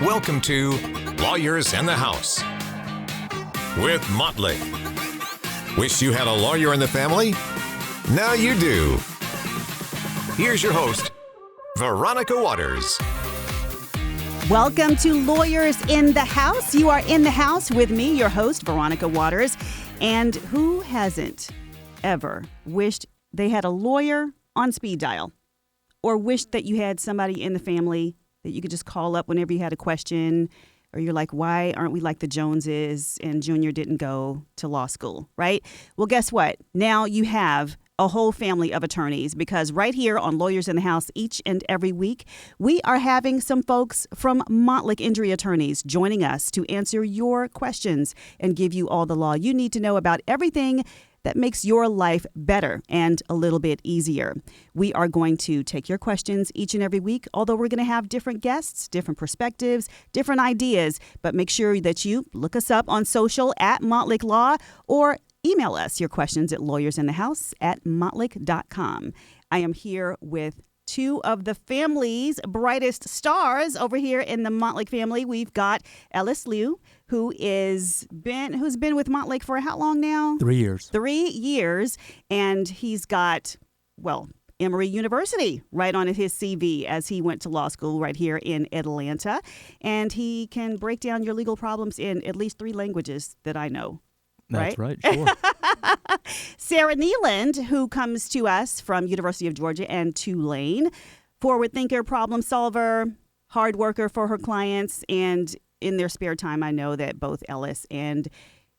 Welcome to Lawyers in the House with Motley. Wish you had a lawyer in the family? Now you do. Here's your host, Veronica Waters. Welcome to Lawyers in the House. You are in the house with me, your host, Veronica Waters. And who hasn't ever wished they had a lawyer on speed dial, or wished that you had somebody in the family that you could just call up whenever you had a question, or you're like, why aren't we like the Joneses and Junior didn't go to law school, right? Well, guess what? Now you have a whole family of attorneys, because right here on Lawyers in the House each and every week, we are having some folks from Montlick Injury Attorneys joining us to answer your questions and give you all the law you need to know about everything that makes your life better and a little bit easier. We are going to take your questions each and every week, although we're going to have different guests, different perspectives, different ideas. But make sure that you look us up on social at Montlick Law, or email us your questions at lawyersinthehouse@montlick.com. I am here with two of the family's brightest stars over here in the Montlick family. We've got Ellis Liu, who's been with Montlick for how long now? 3 years. 3 years. And he's got, Emory University right on his CV, as he went to law school right here in Atlanta. And he can break down your legal problems in at least 3 languages that I know. That's right, sure. Sarah Nealand, who comes to us from University of Georgia and Tulane, forward thinker, problem solver, hard worker for her clients. And in their spare time, I know that both Ellis and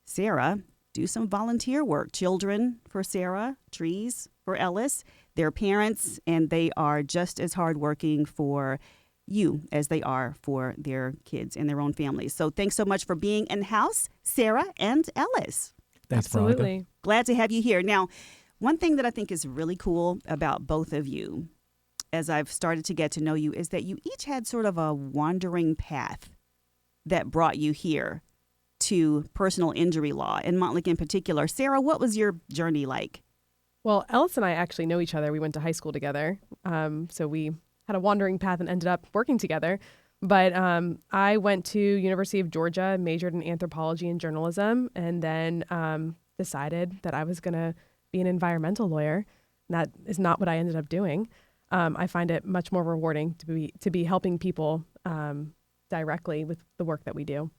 Sarah do some volunteer work. Children for Sarah, trees for Ellis. They're parents, and they are just as hardworking for you as they are for their kids and their own families. So thanks so much for being in house, Sarah and Ellis. Thanks, Absolutely. Veronica. Glad to have you here. Now, one thing that I think is really cool about both of you, as I've started to get to know you, is that you each had sort of a wandering path that brought you here to personal injury law, and Montlick in particular. Sarah, what was your journey like? Well, Ellis and I actually know each other. We went to high school together. So we had a wandering path and ended up working together. But I went to University of Georgia, majored in anthropology and journalism, and then decided that I was going to be an environmental lawyer. That is not what I ended up doing. I find it much more rewarding to be helping people directly with the work that we do.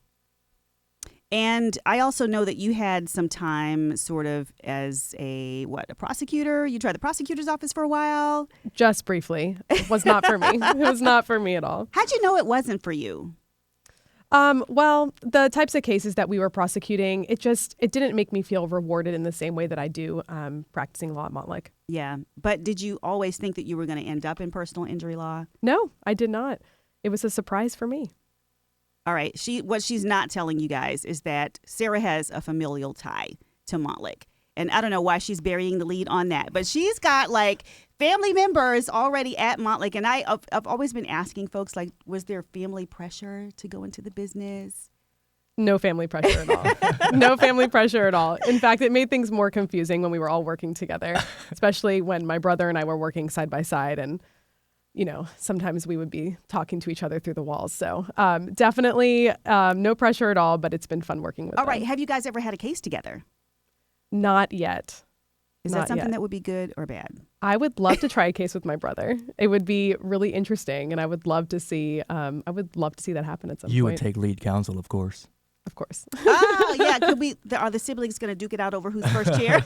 And I also know that you had some time sort of as a prosecutor? You tried the prosecutor's office for a while? Just briefly. It was not for me. It was not for me at all. How'd you know it wasn't for you? Well, the types of cases that we were prosecuting, it didn't make me feel rewarded in the same way that I do practicing law at Montlick. Yeah. But did you always think that you were going to end up in personal injury law? No, I did not. It was a surprise for me. All right. What she's not telling you guys is that Sarah has a familial tie to Montlick. And I don't know why she's burying the lead on that, but she's got family members already at Montlick. And I've always been asking folks, was there family pressure to go into the business? No family pressure at all. No family pressure at all. In fact, it made things more confusing when we were all working together, especially when my brother and I were working side by side, and sometimes we would be talking to each other through the walls. So definitely no pressure at all, but it's been fun working with them. All right. Have you guys ever had a case together? Not yet. Is Not that something yet. that would be good or bad? I would love to try a case with my brother. It would be really interesting, and I would love to see that happen at some point. You would take lead counsel, of course. Of course. Oh, yeah. Are the siblings going to duke it out over who's first chair?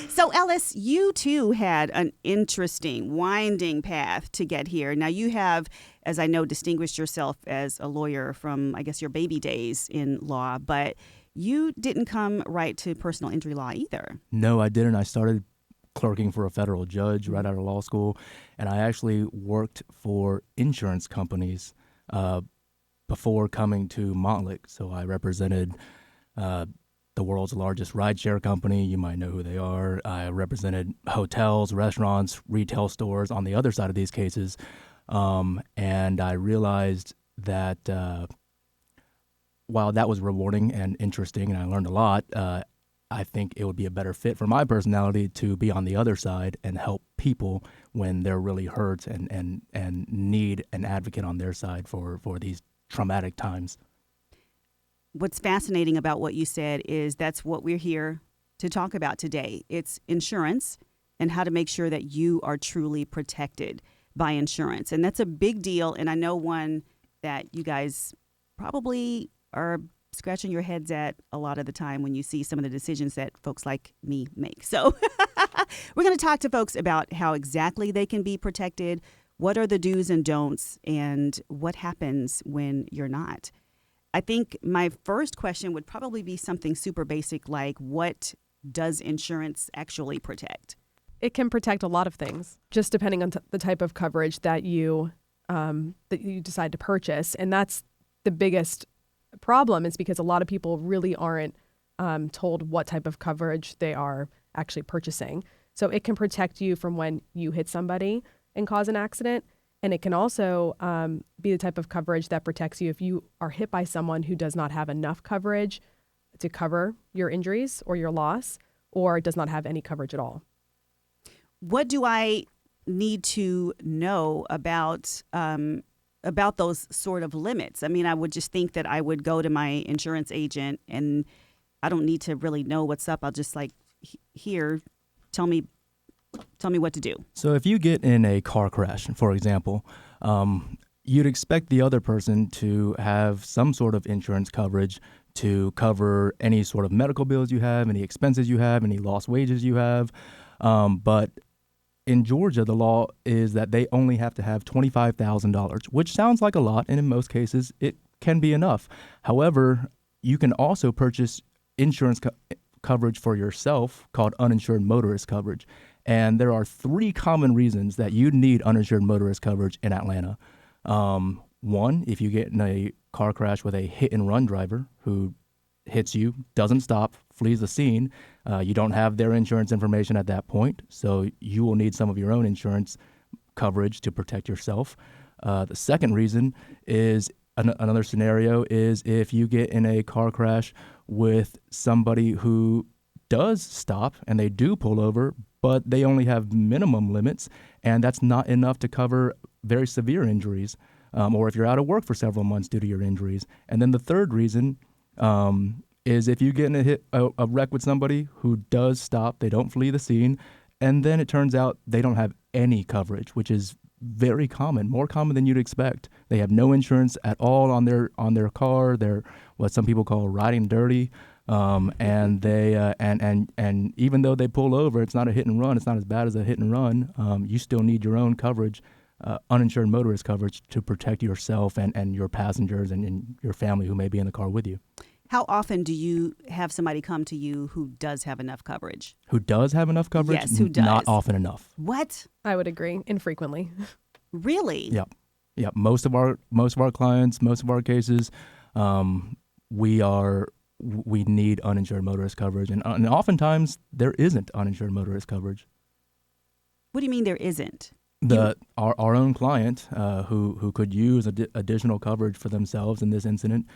So, Ellis, you too had an interesting, winding path to get here. Now, you have, as I know, distinguished yourself as a lawyer from, I guess, your baby days in law, but you didn't come right to personal injury law either. No, I didn't. I started clerking for a federal judge right out of law school, and I actually worked for insurance companies before coming to Montlick. So I represented the world's largest rideshare company. You might know who they are. I represented hotels, restaurants, retail stores on the other side of these cases. And I realized that while that was rewarding and interesting and I learned a lot, I think it would be a better fit for my personality to be on the other side and help people when they're really hurt and need an advocate on their side for these traumatic times. What's fascinating about what you said is that's what we're here to talk about today. It's insurance and how to make sure that you are truly protected by insurance. And that's a big deal. And I know one that you guys probably are scratching your heads at a lot of the time when you see some of the decisions that folks like me make. So we're going to talk to folks about how exactly they can be protected, what are the do's and don'ts, and what happens when you're not. I think my first question would probably be something super basic like, what does insurance actually protect? It can protect a lot of things, just depending on the type of coverage that you decide to purchase. And that's the biggest problem, is because a lot of people really aren't told what type of coverage they are actually purchasing. So it can protect you from when you hit somebody and cause an accident. And it can also be the type of coverage that protects you if you are hit by someone who does not have enough coverage to cover your injuries or your loss, or does not have any coverage at all. What do I need to know about those sort of limits? I mean, I would just think that I would go to my insurance agent and I don't need to really know what's up. I'll just like, here, tell me what to do. So if you get in a car crash, for example, you'd expect the other person to have some sort of insurance coverage to cover any sort of medical bills you have, any expenses you have, any lost wages you have. But in Georgia, the law is that they only have to have $25,000, which sounds like a lot, and in most cases, it can be enough. However, you can also purchase insurance coverage for yourself called uninsured motorist coverage. And there are 3 common reasons that you need uninsured motorist coverage in Atlanta. One, if you get in a car crash with a hit-and-run driver who hits you, doesn't stop, flees the scene, you don't have their insurance information at that point, so you will need some of your own insurance coverage to protect yourself. The second reason is another scenario is if you get in a car crash with somebody who does stop and they do pull over, but they only have minimum limits, and that's not enough to cover very severe injuries, or if you're out of work for several months due to your injuries. And then the third reason is if you get in a wreck with somebody who does stop, they don't flee the scene, and then it turns out they don't have any coverage, which is very common, more common than you'd expect. They have no insurance at all on their car. They're what some people call riding dirty. And they and even though they pull over, it's not a hit and run. It's not as bad as a hit and run. You still need your own coverage, uninsured motorist coverage, to protect yourself and your passengers and your family who may be in the car with you. How often do you have somebody come to you who does have enough coverage? Who does have enough coverage? Yes, who does. Not often enough. What? I would agree, infrequently. Really? Yep. Most of our clients, most of our cases, we need uninsured motorist coverage, and oftentimes there isn't uninsured motorist coverage. What do you mean there isn't? Our own client who could use additional coverage for themselves in this incident,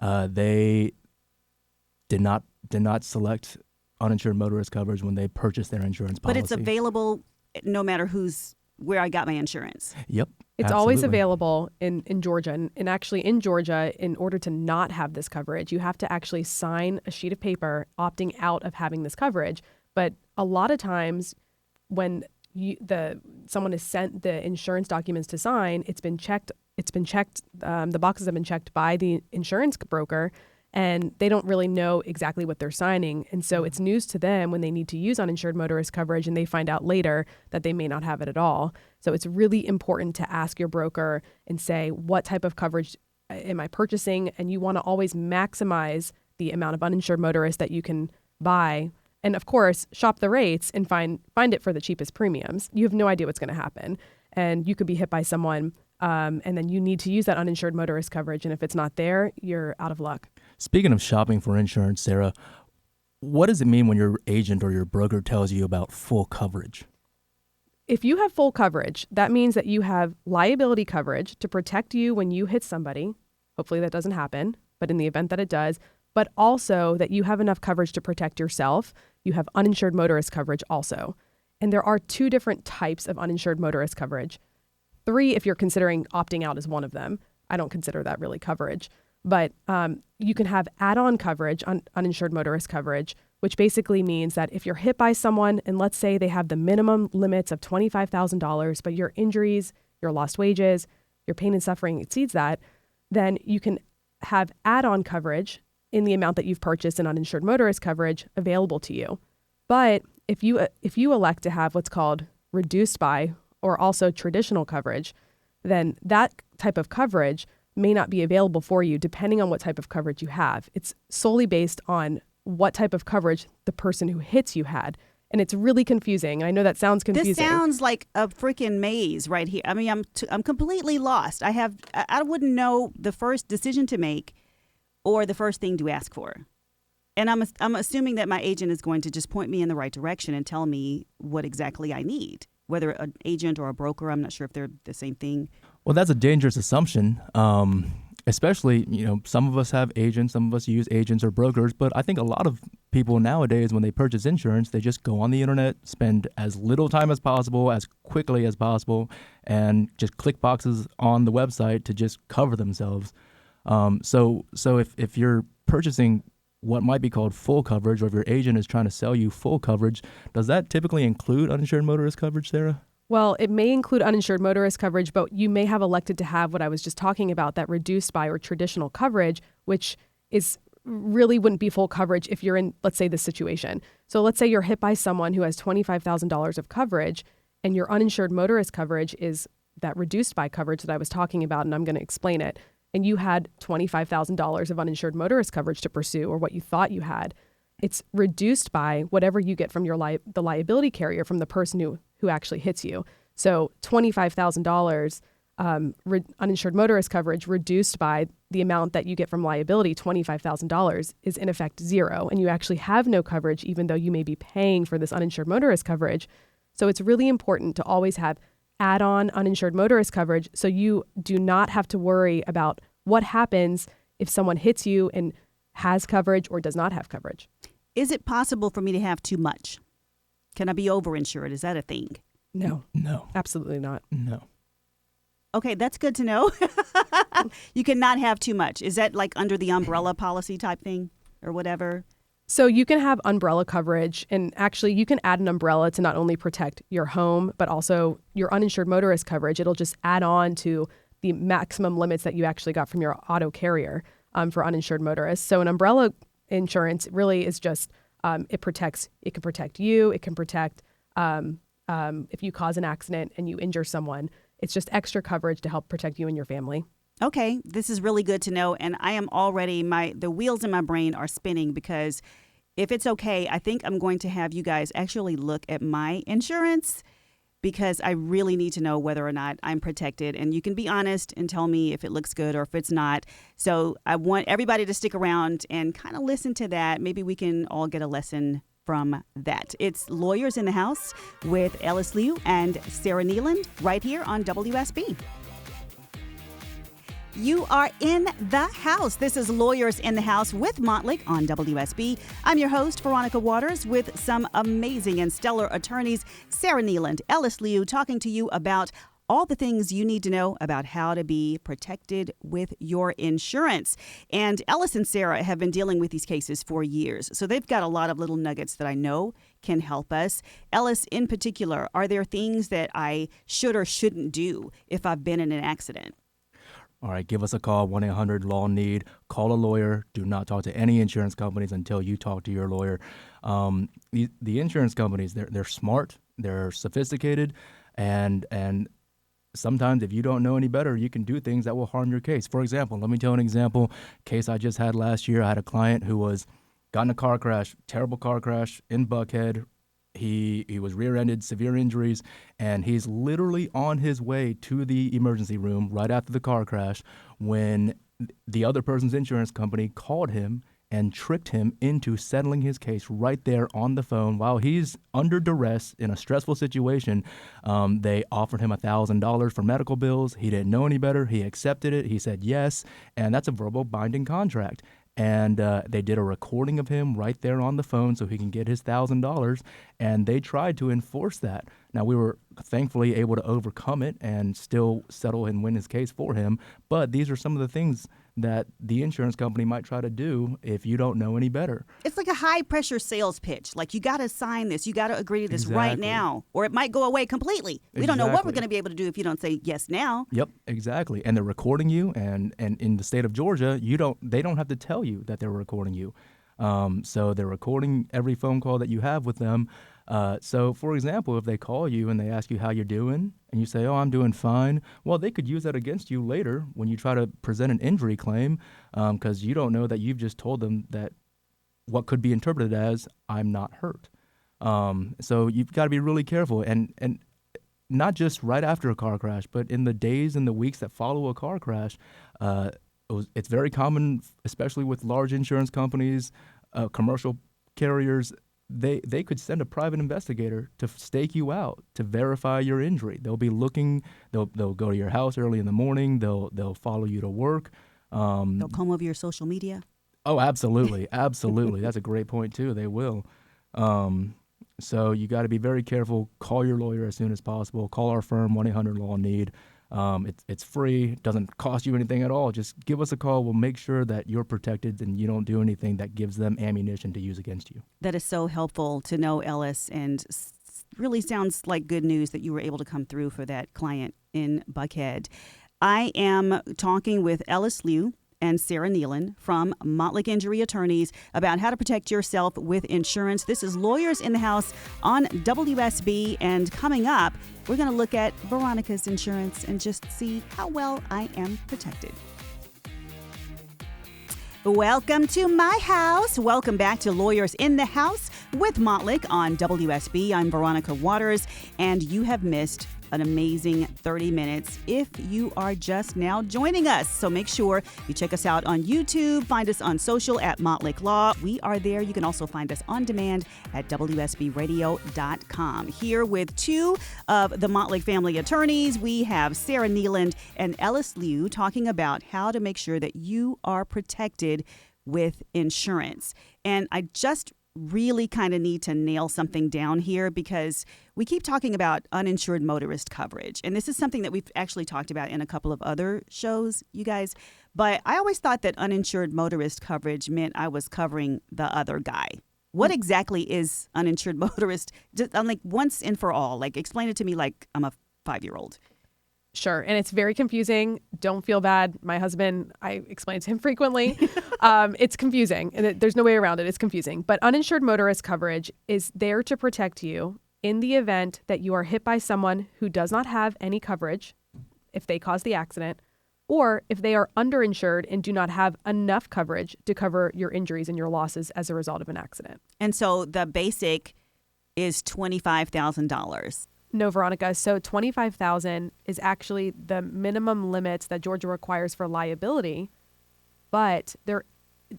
they did not select uninsured motorist coverage when they purchased their insurance policy. But it's available no matter where I got my insurance. Yep. It's absolutely. always available in Georgia. And actually in Georgia, in order to not have this coverage, you have to actually sign a sheet of paper opting out of having this coverage. But a lot of times when someone is sent the insurance documents to sign, it's been checked. The boxes have been checked by the insurance broker, and they don't really know exactly what they're signing. And so it's news to them when they need to use uninsured motorist coverage, and they find out later that they may not have it at all. So it's really important to ask your broker and say, what type of coverage am I purchasing? And you want to always maximize the amount of uninsured motorists that you can buy. And of course, shop the rates and find it for the cheapest premiums. You have no idea what's going to happen. And you could be hit by someone, and then you need to use that uninsured motorist coverage. And if it's not there, you're out of luck. Speaking of shopping for insurance, Sarah, what does it mean when your agent or your broker tells you about full coverage? If you have full coverage, that means that you have liability coverage to protect you when you hit somebody. Hopefully that doesn't happen, but in the event that it does, but also that you have enough coverage to protect yourself. You have uninsured motorist coverage also. And there are 2 different types of uninsured motorist coverage. 3 if you're considering opting out as one of them. I don't consider that really coverage. But you can have add-on coverage, uninsured motorist coverage, which basically means that if you're hit by someone and let's say they have the minimum limits of $25,000, but your injuries, your lost wages, your pain and suffering exceeds that, then you can have add-on coverage in the amount that you've purchased in uninsured motorist coverage available to you. But if you elect to have what's called reduced by or also traditional coverage, then that type of coverage may not be available for you depending on what type of coverage you have. It's solely based on what type of coverage the person who hits you had. And it's really confusing. I know that sounds confusing. This sounds like a freaking maze right here. I mean, I'm completely lost. I wouldn't know the first decision to make or the first thing to ask for. And I'm assuming that my agent is going to just point me in the right direction and tell me what exactly I need. Whether an agent or a broker, I'm not sure if they're the same thing. Well, that's a dangerous assumption, especially, some of us have agents, some of us use agents or brokers, but I think a lot of people nowadays, when they purchase insurance, they just go on the internet, spend as little time as possible, as quickly as possible, and just click boxes on the website to just cover themselves. So if you're purchasing what might be called full coverage, or if your agent is trying to sell you full coverage, does that typically include uninsured motorist coverage, Sarah? Well, it may include uninsured motorist coverage, but you may have elected to have what I was just talking about, that reduced by or traditional coverage, which is really wouldn't be full coverage if you're in, let's say, this situation. So let's say you're hit by someone who has $25,000 of coverage and your uninsured motorist coverage is that reduced by coverage that I was talking about, and I'm going to explain it. And you had $25,000 of uninsured motorist coverage to pursue, or what you thought you had. It's reduced by whatever you get from the liability carrier, from the person who actually hits you. So $25,000 uninsured motorist coverage reduced by the amount that you get from liability, $25,000, is in effect zero. And you actually have no coverage, even though you may be paying for this uninsured motorist coverage. So it's really important to always have add-on uninsured motorist coverage so you do not have to worry about what happens if someone hits you and has coverage or does not have coverage. Is it possible for me to have too much? Can I be overinsured? Is that a thing? No. No. Absolutely not. No. Okay, that's good to know. You cannot have too much. Is that like under the umbrella policy type thing or whatever? So you can have umbrella coverage, and actually you can add an umbrella to not only protect your home, but also your uninsured motorist coverage. It'll just add on to the maximum limits that you actually got from your auto carrier for uninsured motorists. So an umbrella insurance really is just, it can protect you. It can protect if you cause an accident and you injure someone. It's just extra coverage to help protect you and your family. Okay, this is really good to know, and I am already, the wheels in my brain are spinning, because if it's okay, I think I'm going to have you guys actually look at my insurance, because I really need to know whether or not I'm protected, and you can be honest and tell me if it looks good or if it's not. So I want everybody to stick around and kind of listen to that. Maybe we can all get a lesson from that. It's Lawyers in the House with Ellis Liu and Sarah Nealand right here on WSB. You are in the house. This is Lawyers in the House with Montlick on WSB. I'm your host, Veronica Waters, with some amazing and stellar attorneys, Sarah Nealand, Ellis Liu, talking to you about all the things you need to know about how to be protected with your insurance. And Ellis and Sarah have been dealing with these cases for years, so they've got a lot of little nuggets that I know can help us. Ellis, in particular, are there things that I should or shouldn't do if I've been in an accident? All right, give us a call, 1-800-LAW-NEED. Call a lawyer. Do not talk to any insurance companies until you talk to your lawyer. The insurance companies, they're smart, they're sophisticated, and sometimes if you don't know any better, you can do things that will harm your case. For example, let me tell an example. Case I just had last year. I had a client who got in a car crash, terrible car crash in Buckhead. He was rear-ended, severe injuries, and he's literally on his way to the emergency room right after the car crash when the other person's insurance company called him and tricked him into settling his case right there on the phone while he's under duress in a stressful situation. They offered him $1,000 for medical bills. He didn't know any better. He accepted it. He said yes, and that's a verbal binding contract. And they did a recording of him right there on the phone so he can get his $1,000, and they tried to enforce that. Now, we were thankfully able to overcome it and still settle and win his case for him. But these are some of the things that the insurance company might try to do if you don't know any better. It's like a high-pressure sales pitch. Like, you got to sign this. You got to agree to this right Exactly. now, or it might go away completely. We don't know what we're Exactly. going to be able to do if you don't say yes now. Yep, exactly. And they're recording you, and in the state of Georgia, they don't have to tell you that they're recording you. So they're recording every phone call that you have with them. So, for example, if they call you and they ask you how you're doing, and you say, "Oh, I'm doing fine," well, they could use that against you later when you try to present an injury claim, because you don't know that you've just told them that what could be interpreted as "I'm not hurt." So you've got to be really careful, and not just right after a car crash, but in the days and the weeks that follow a car crash. It's very common, especially with large insurance companies, commercial carriers. They could send a private investigator to stake you out to verify your injury. They'll be looking. They'll go to your house early in the morning. They'll follow you to work. They'll comb over your social media. Oh, absolutely, absolutely. That's a great point too. They will. So you got to be very careful. Call your lawyer as soon as possible. Call our firm, 1-800-LAW-NEED. It's free. It doesn't cost you anything at all. Just give us a call. We'll make sure that you're protected and you don't do anything that gives them ammunition to use against you. That is so helpful to know, Ellis, and really sounds like good news that you were able to come through for that client in Buckhead. I am talking with Ellis Liu and Sarah Nealon from Motley Injury Attorneys about how to protect yourself with insurance. This is Lawyers in the House on WSB, and coming up, we're going to look at Veronica's insurance and just see how well I am protected. Welcome to my house. Welcome back to Lawyers in the House with Motley on WSB. I'm Veronica Waters, and you have missed an amazing 30 minutes if you are just now joining us. So make sure you check us out on YouTube, find us on social at Motley Law. We are there. You can also find us on demand at WSBradio.com. Here with two of the Motley family attorneys, we have Sarah Nealon and Ellis Liu talking about how to make sure that you are protected with insurance. And I just really kind of need to nail something down here because we keep talking about uninsured motorist coverage. And this is something that we've actually talked about in a couple of other shows, you guys. But I always thought that uninsured motorist coverage meant I was covering the other guy. What exactly is uninsured motorist? Just, I'm like, once and for all, like, explain it to me like I'm a 5-year-old. Sure. And it's very confusing. Don't feel bad. My husband, I explain it to him frequently. It's confusing. And there's no way around it. It's confusing. But uninsured motorist coverage is there to protect you in the event that you are hit by someone who does not have any coverage if they cause the accident, or if they are underinsured and do not have enough coverage to cover your injuries and your losses as a result of an accident. And so the basic is $25,000. No, Veronica. So $25,000 is actually the minimum limits that Georgia requires for liability, but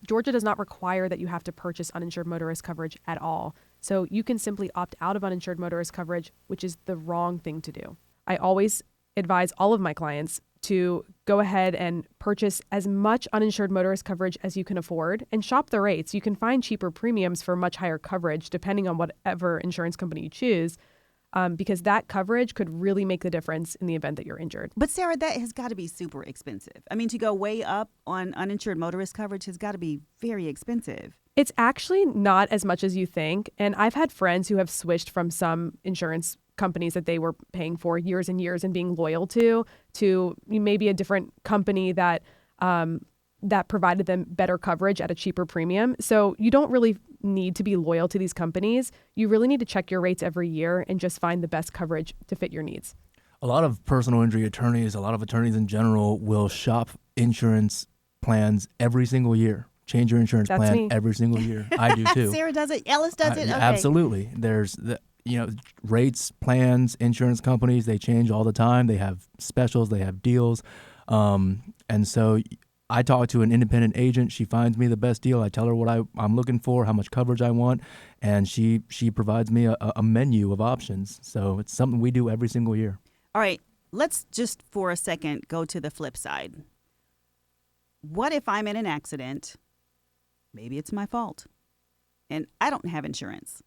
Georgia does not require that you have to purchase uninsured motorist coverage at all. So you can simply opt out of uninsured motorist coverage, which is the wrong thing to do. I always advise all of my clients to go ahead and purchase as much uninsured motorist coverage as you can afford and shop the rates. You can find cheaper premiums for much higher coverage depending on whatever insurance company you choose. Because that coverage could really make the difference in the event that you're injured. But Sarah, that has got to be super expensive. I mean, to go way up on uninsured motorist coverage has got to be very expensive. It's actually not as much as you think. And I've had friends who have switched from some insurance companies that they were paying for years and years and being loyal to maybe a different company that provided them better coverage at a cheaper premium. So you don't really need to be loyal to these companies. You really need to check your rates every year and just find the best coverage to fit your needs. A lot of personal injury attorneys, a lot of attorneys in general, will shop insurance plans every single year. Change your insurance That's plan me. every single year. I do too. Sarah does it. Ellis does it. Okay. Absolutely. There's rates, plans, insurance companies, they change all the time. They have specials, they have deals. And so I talk to an independent agent. She finds me the best deal. I tell her what I'm looking for, how much coverage I want, and she provides me a menu of options. So it's something we do every single year. All right, let's just for a second go to the flip side. What if I'm in an accident? Maybe it's my fault, and I don't have insurance.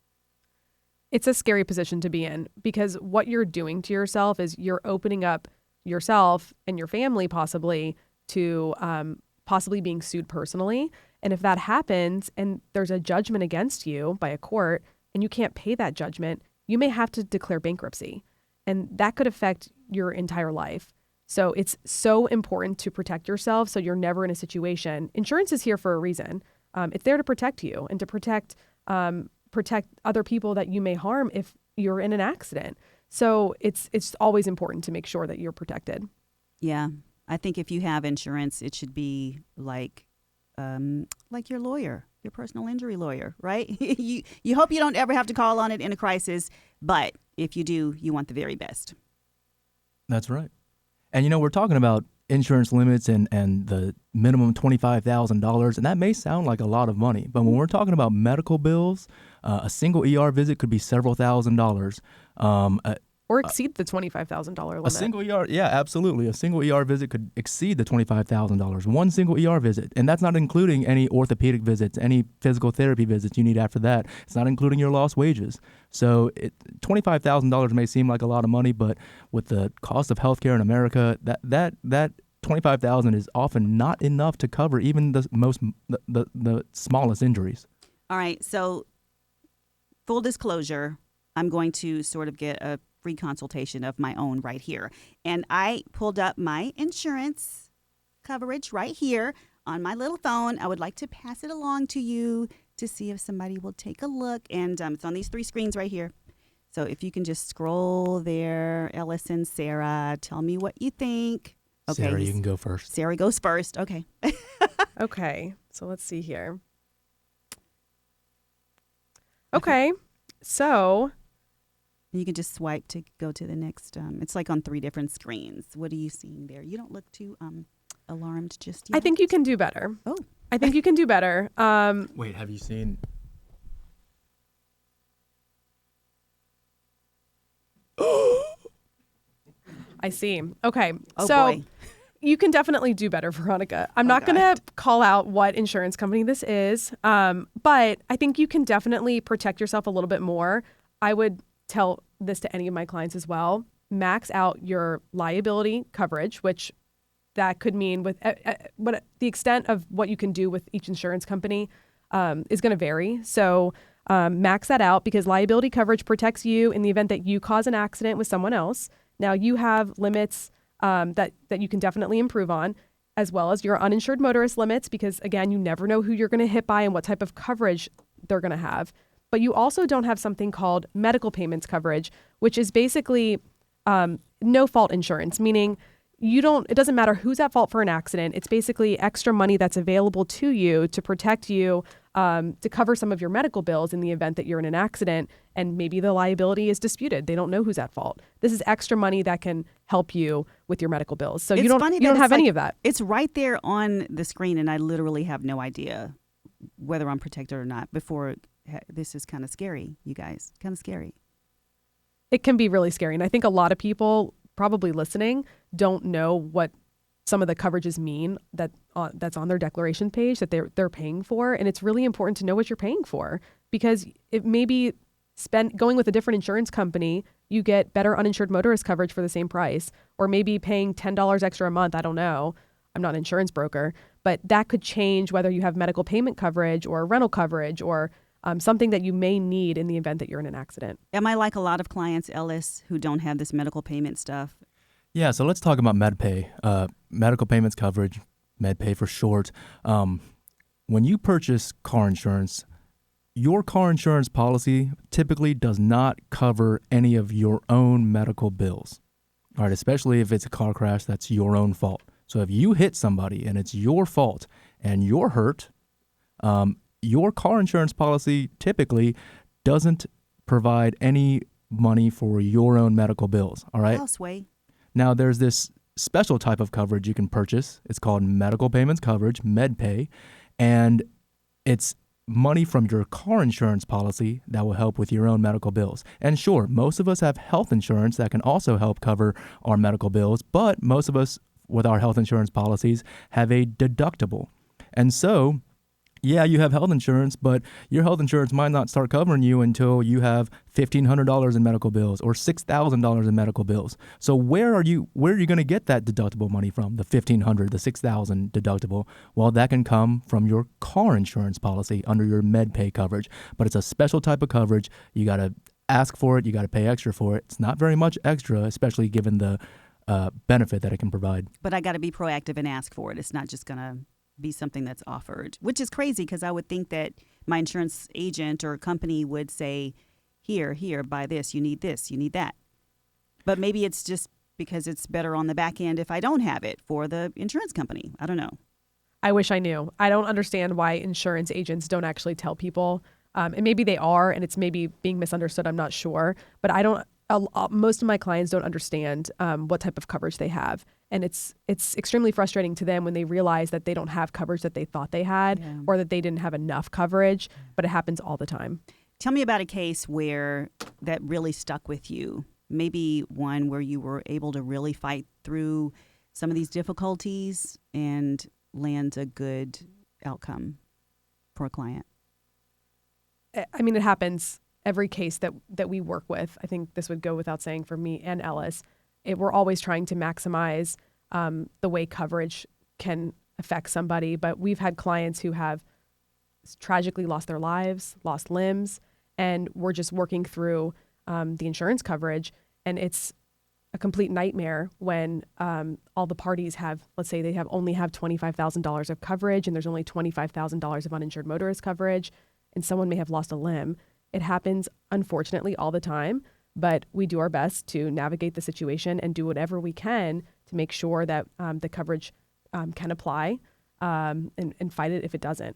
it's a scary position to be in, because what you're doing to yourself is you're opening up yourself and your family possibly to possibly being sued personally. And if that happens and there's a judgment against you by a court and you can't pay that judgment, you may have to declare bankruptcy. And that could affect your entire life. So it's so important to protect yourself so you're never in a situation. Insurance is here for a reason. It's there to protect you and to protect other people that you may harm if you're in an accident. So it's always important to make sure that you're protected. Yeah. I think if you have insurance, it should be like your lawyer, your personal injury lawyer, right? You hope you don't ever have to call on it in a crisis, but if you do, you want the very best. That's right. And, we're talking about insurance limits and the minimum $25,000, and that may sound like a lot of money, but when we're talking about medical bills, a single ER visit could be several $1,000s. Or exceed the $25,000 limit. A single ER, yeah, absolutely. A single ER visit could exceed the $25,000. One single ER visit, and that's not including any orthopedic visits, any physical therapy visits you need after that. It's not including your lost wages. So $25,000 may seem like a lot of money, but with the cost of healthcare in America, that $25,000 is often not enough to cover even the smallest injuries. All right. So, full disclosure, I'm going to sort of get a free consultation of my own right here. And I pulled up my insurance coverage right here on my little phone. I would like to pass it along to you to see if somebody will take a look. And it's on these 3 screens right here. So if you can just scroll there, Ellis and Sarah, tell me what you think. Okay, Sarah, you can go first. Sarah goes first. Okay. Okay. So let's see here. Okay. So you can just swipe to go to the next. It's like on 3 different screens. What are you seeing there? You don't look too alarmed just yet. I think you can do better. Oh. I think you can do better. Wait, have you seen? I see. Okay. Oh, so boy. you can definitely do better, Veronica. I'm not going to call out what insurance company this is, but I think you can definitely protect yourself a little bit more. I would tell this to any of my clients as well. Max out your liability coverage, which that could mean with what the extent of what you can do with each insurance company is going to vary. So max that out, because liability coverage protects you in the event that you cause an accident with someone else. Now you have limits that you can definitely improve on, as well as your uninsured motorist limits, because again, you never know who you're going to hit by and what type of coverage they're going to have. But you also don't have something called medical payments coverage, which is basically no fault insurance, meaning it doesn't matter who's at fault for an accident. It's basically extra money that's available to you to protect you, to cover some of your medical bills in the event that you're in an accident and maybe the liability is disputed. They don't know who's at fault. This is extra money that can help you with your medical bills. So you don't have any of that. It's right there on the screen, and I literally have no idea whether I'm protected or not before. This is kind of scary, you guys. Kind of scary. It can be really scary. And I think a lot of people probably listening don't know what some of the coverages mean that's on their declaration page that they're paying for. And it's really important to know what you're paying for, because it may be going with a different insurance company, you get better uninsured motorist coverage for the same price, or maybe paying $10 extra a month. I don't know. I'm not an insurance broker, but that could change whether you have medical payment coverage or rental coverage or something that you may need in the event that you're in an accident. Am I like a lot of clients, Ellis, who don't have this medical payment stuff? Yeah, so let's talk about MedPay, medical payments coverage, MedPay for short. When you purchase car insurance, your car insurance policy typically does not cover any of your own medical bills, all right, especially if it's a car crash that's your own fault. So if you hit somebody and it's your fault and you're hurt, your car insurance policy typically doesn't provide any money for your own medical bills, all right? Houseway. Now, there's this special type of coverage you can purchase. It's called medical payments coverage, MedPay, and it's money from your car insurance policy that will help with your own medical bills. And sure, most of us have health insurance that can also help cover our medical bills, but most of us with our health insurance policies have a deductible. And so yeah, you have health insurance, but your health insurance might not start covering you until you have $1,500 in medical bills or $6,000 in medical bills. So where are you going to get that deductible money from? The $1,500, the $6,000 deductible? Well, that can come from your car insurance policy under your MedPay coverage, but it's a special type of coverage. You got to ask for it. You got to pay extra for it. It's not very much extra, especially given the benefit that it can provide. But I got to be proactive and ask for it. It's not just going to be something that's offered, which is crazy because I would think that my insurance agent or company would say, here, buy this, you need that. But maybe it's just because it's better on the back end if I don't have it for the insurance company. I don't know. I wish I knew. I don't understand why insurance agents don't actually tell people. And maybe they are, and it's maybe being misunderstood. I'm not sure. But I don't. Most of my clients don't understand what type of coverage they have. And it's extremely frustrating to them when they realize that they don't have coverage that they thought they had or that they didn't have enough coverage, but it happens all the time. Tell me about a case where that really stuck with you. Maybe one where you were able to really fight through some of these difficulties and land a good outcome for a client. I mean, it happens every case that we work with. I think this would go without saying for me and Ellis. We're always trying to maximize the way coverage can affect somebody. But we've had clients who have tragically lost their lives, lost limbs, and we're just working through the insurance coverage. And it's a complete nightmare when all the parties have, let's say they only have $25,000 of coverage and there's only $25,000 of uninsured motorist coverage, and someone may have lost a limb. It happens, unfortunately, all the time. But we do our best to navigate the situation and do whatever we can to make sure that the coverage can apply and fight it if it doesn't.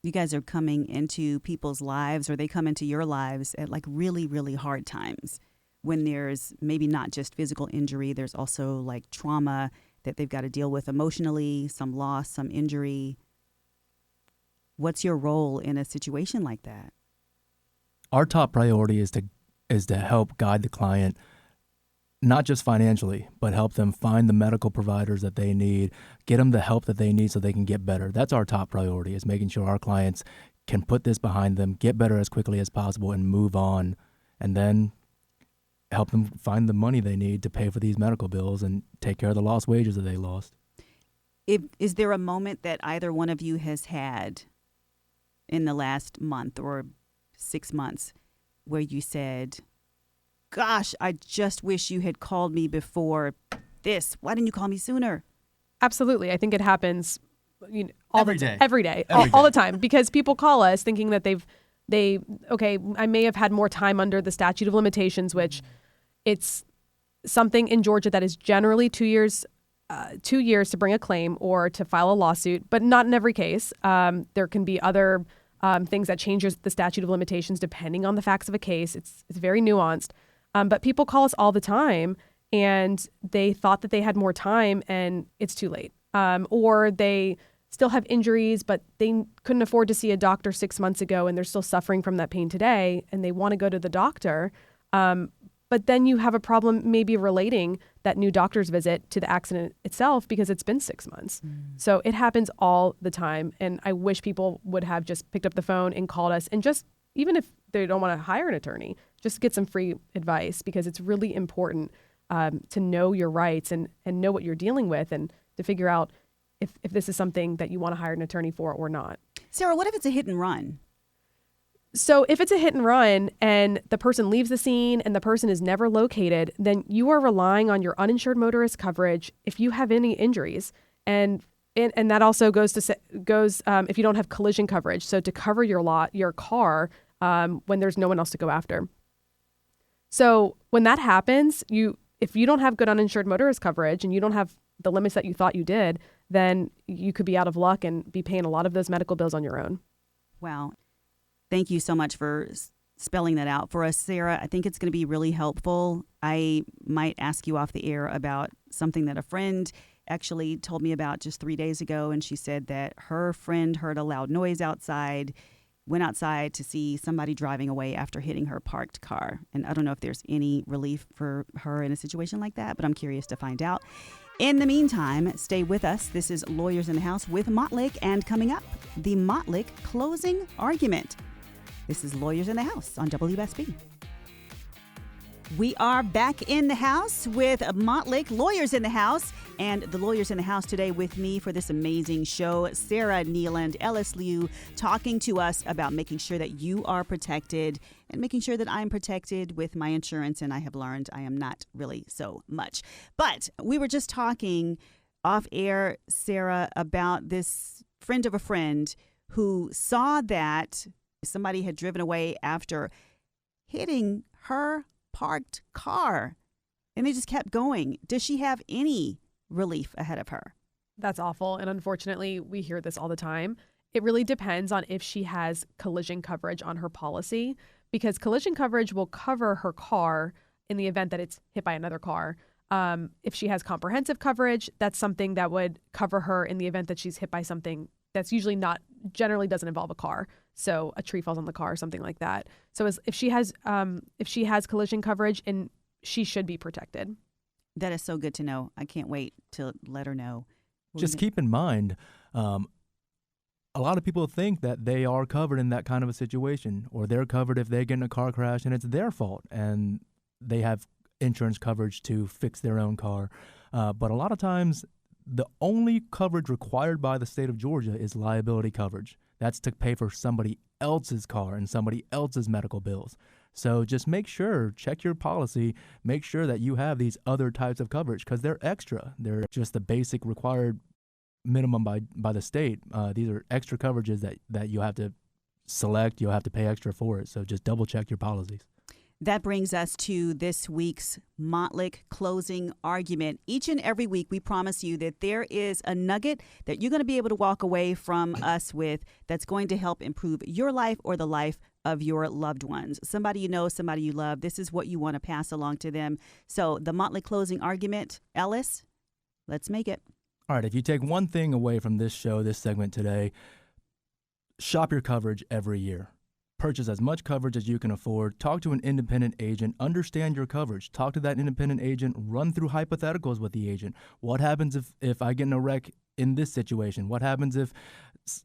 You guys are coming into people's lives, or they come into your lives at like really, really hard times when there's maybe not just physical injury. There's also like trauma that they've got to deal with emotionally, some loss, some injury. What's your role in a situation like that? Our top priority is to help guide the client, not just financially, but help them find the medical providers that they need, get them the help that they need so they can get better. That's our top priority, is making sure our clients can put this behind them, get better as quickly as possible, and move on, and then help them find the money they need to pay for these medical bills and take care of the lost wages that they lost. Is there a moment that either one of you has had in the last month or 6 months where you said, gosh, I just wish you had called me before this. Why didn't you call me sooner? Absolutely. I think it happens every day, all the time, because people call us thinking that I may have had more time under the statute of limitations, which it's something in Georgia that is generally 2 years to bring a claim or to file a lawsuit, but not in every case. There can be other things that changes the statute of limitations depending on the facts of a case. It's very nuanced. But people call us all the time and they thought that they had more time and it's too late. Or they still have injuries, but they couldn't afford to see a doctor 6 months ago and they're still suffering from that pain today and they want to go to the doctor. But then you have a problem maybe relating that new doctor's visit to the accident itself because it's been 6 months. So it happens all the time. And I wish people would have just picked up the phone and called us and just, even if they don't want to hire an attorney, just get some free advice, because it's really important to know your rights and know what you're dealing with and to figure out if this is something that you want to hire an attorney for or not. Sarah, what if it's a hit and run? So if it's a hit and run and the person leaves the scene and the person is never located, then you are relying on your uninsured motorist coverage if you have any injuries. And that also goes if you don't have collision coverage. So to cover your car when there's no one else to go after. So when that happens, if you don't have good uninsured motorist coverage and you don't have the limits that you thought you did, then you could be out of luck and be paying a lot of those medical bills on your own. Wow. Thank you so much for spelling that out for us, Sarah. I think it's going to be really helpful. I might ask you off the air about something that a friend actually told me about just 3 days ago. And she said that her friend heard a loud noise outside went outside to see somebody driving away after hitting her parked car. And I don't know if there's any relief for her in a situation like that, but I'm curious to find out. In the meantime, stay with us. This is Lawyers in the House with Mottlick, and coming up, the Mottlick closing argument. This is Lawyers in the House on WSB. We are back in the house with Mottlick, Lawyers in the House, and the Lawyers in the House today with me for this amazing show, Sarah Nealand, Ellis Liu, talking to us about making sure that you are protected and making sure that I'm protected with my insurance, and I have learned I am not really so much. But we were just talking off air, Sarah, about this friend of a friend who saw that somebody had driven away after hitting her parked car, and they just kept going. Does she have any relief ahead of her? That's awful. And unfortunately, we hear this all the time. It really depends on if she has collision coverage on her policy, because collision coverage will cover her car in the event that it's hit by another car. If she has comprehensive coverage, that's something that would cover her in the event that she's hit by something that's generally doesn't involve a car. So a tree falls on the car or something like that. So if she has collision coverage, and she should be protected. That is so good to know. I can't wait to let her know. Just keep in mind, a lot of people think that they are covered in that kind of a situation, or they're covered if they get in a car crash and it's their fault and they have insurance coverage to fix their own car. But a lot of times, the only coverage required by the state of Georgia is liability coverage. That's to pay for somebody else's car and somebody else's medical bills. So just check your policy, make sure that you have these other types of coverage, because they're extra. They're just the basic required minimum by the state. These are extra coverages that you have to select. You'll have to pay extra for it. So just double check your policies. That brings us to this week's Mottlick closing argument. Each and every week, we promise you that there is a nugget that you're going to be able to walk away from us with that's going to help improve your life or the life of your loved ones. Somebody you know, somebody you love. This is what you want to pass along to them. So the Mottlick closing argument, Ellis, let's make it. All right, if you take one thing away from this show, this segment today, shop your coverage every year. Purchase as much coverage as you can afford. Talk to an independent agent. Understand your coverage. Talk to that independent agent. Run through hypotheticals with the agent. What happens if I get in a wreck in this situation? What happens if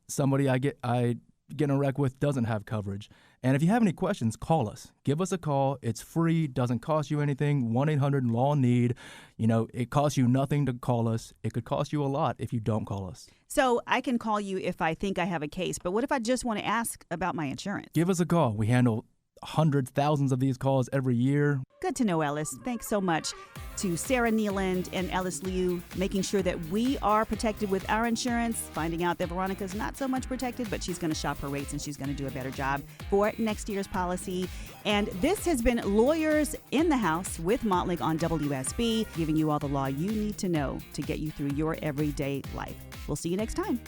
somebody I get in a wreck with doesn't have coverage? And if you have any questions, call us. Give us a call. It's free. Doesn't cost you anything. 1-800-LAW-NEED. It costs you nothing to call us. It could cost you a lot if you don't call us. So I can call you if I think I have a case, but what if I just want to ask about my insurance? Give us a call. We handle hundreds, thousands of these calls every year. Good to know, Ellis. Thanks so much to Sarah Nealand and Ellis Liu, making sure that we are protected with our insurance, finding out that Veronica's not so much protected, but she's going to shop her rates and she's going to do a better job for next year's policy. And this has been Lawyers in the House with Mottlick on WSB, giving you all the law you need to know to get you through your everyday life. We'll see you next time.